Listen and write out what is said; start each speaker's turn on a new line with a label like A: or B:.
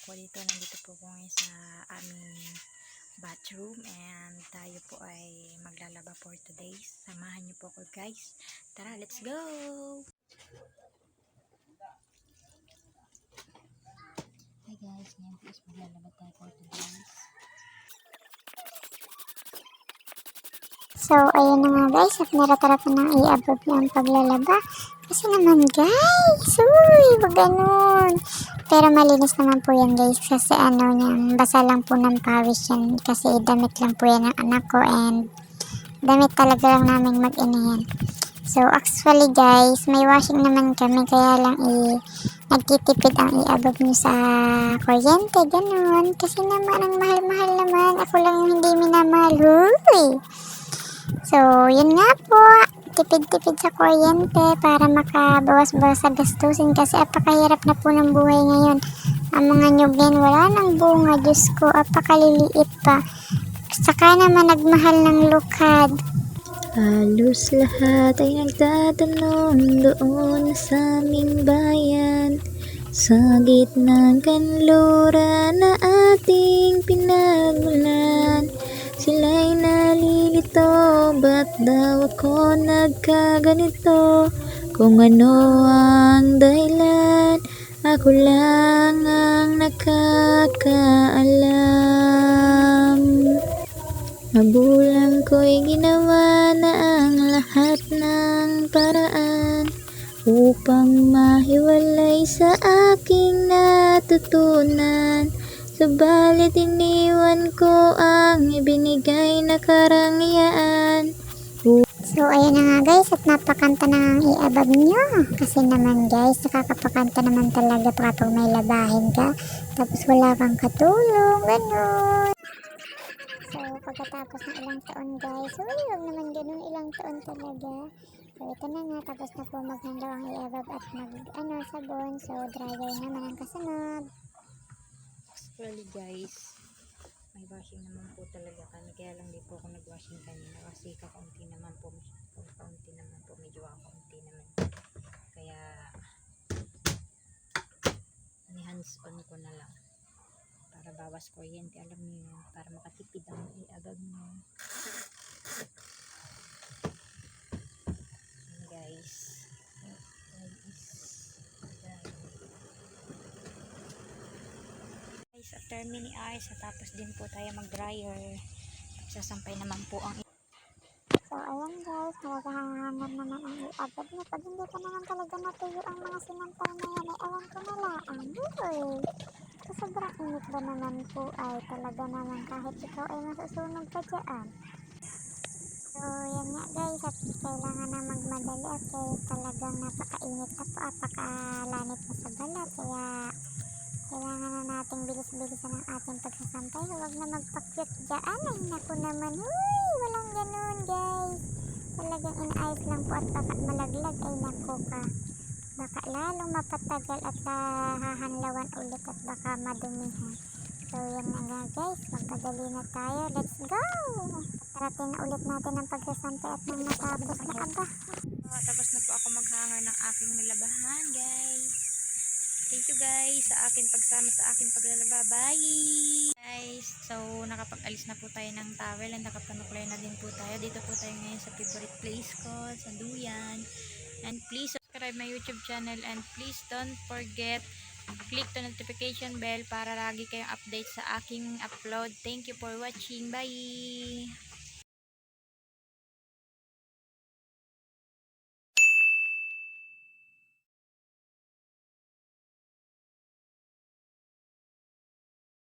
A: ko dito. Nandito po ko ngayon sa aming bathroom and tayo po ay maglalaba for today. Samahan niyo po ko guys. Tara, let's go! Hi guys, ngayon po is maglalaba tayo for today.
B: So, ayun na nga guys, at naratara pa nang i-above yung paglalaba. Kasi naman guys, uy, wag ganun. Pero malinis naman po yan guys, kasi basa lang po ng pawis yan. Kasi damit lang po yan ng anak ko and damit talaga lang namin mag-ina yan. So, actually guys, may washing naman kami, kaya lang nagtitipid ang i-above nyo sa kuryente, ganun. Kasi naman, ang mahal-mahal naman. Ako lang yung hindi minamahal, huy! So, yun nga po, tipid-tipid sa kuryente para makabawas-bawas sa gastusin kasi apakahirap na po ng buhay ngayon. Ang mga nyugin, wala nang bunga, Diyos ko, apakaliliit pa. Saka naman nagmahal ng lukad.
A: Halos lahat ay nagtatanong doon sa aming bayan, sa gitna ng kanluran na ating pinagmulan. Sila'y nalilito, ba't daw ako nagkaganito? Kung ano ang dahilan, ako lang ang nakakaalam. Magulang ko'y ginawa na ang lahat ng paraan upang mahiwalay sa aking natutunan. Subalit iniwan ko ang ibinigay na karangyaan.
B: So, ayun na nga guys, at napakanta na ang i-above nyo. Kasi naman guys, nakakapakanta naman talaga kapag may labahin ka. Tapos wala kang katulong, ganun. So, pagkatapos ng ilang taon guys, uy, wag naman ganun, ilang taon talaga. So, ito na nga, tapos na po maghandaw ang i-above at sabon. So, dryer naman ang kasunod.
A: Actually guys, may washing naman po talaga kami, kaya lang di po ako nag-washing kanina kasi kakaunti naman po, medyo kakaunti naman, kaya ni-hands on ko na lang para bawas kuryente, alam niyo yun, para makatipid ang i-above nyo. Yan guys, after mini hours, tapos din po tayo mag-dryer. Sasampay naman po ang
B: So, ayan guys, naghahangan naman ang i-above na. Pag hindi pa naman talaga natuyo ang mga sinantay na yan, ay awan ko na lang. Uy, sa sobrang init ba naman po ay talaga naman kahit ikaw ay masusunog ka dyan. So, yan nga guys, at kailangan na magmadali at talagang napakainit na po, apakalanit na sa balat. Kaya, kailangan na nating bilis-bilisan ang ating pagsasampay. Huwag na magpakyot dyan. Ay, naku naman. Uy, walang ganun guys. Talagang inayos lang po at baka malaglag. Ay, naku ka. Baka lalong mapatagal at hahanlawan ulit at baka madumihan. So, yan na nga guys. Magpadali na tayo. Let's go! Parating na ulit natin ang pagsasampay at nang matapos na aba.
A: tapos na po ako maghanger ng aking nilabahan guys. Thank you guys sa akin pagsama sa aking paglalaba. Bye guys. So nakapag-alis na po tayo ng towel and nakapanuklay na din po tayo. Dito po tayo ngayon sa favorite place ko, sa Duyan. And please subscribe my YouTube channel and please don't forget click the notification bell para lagi kayong update sa aking upload. Thank you for watching. Bye!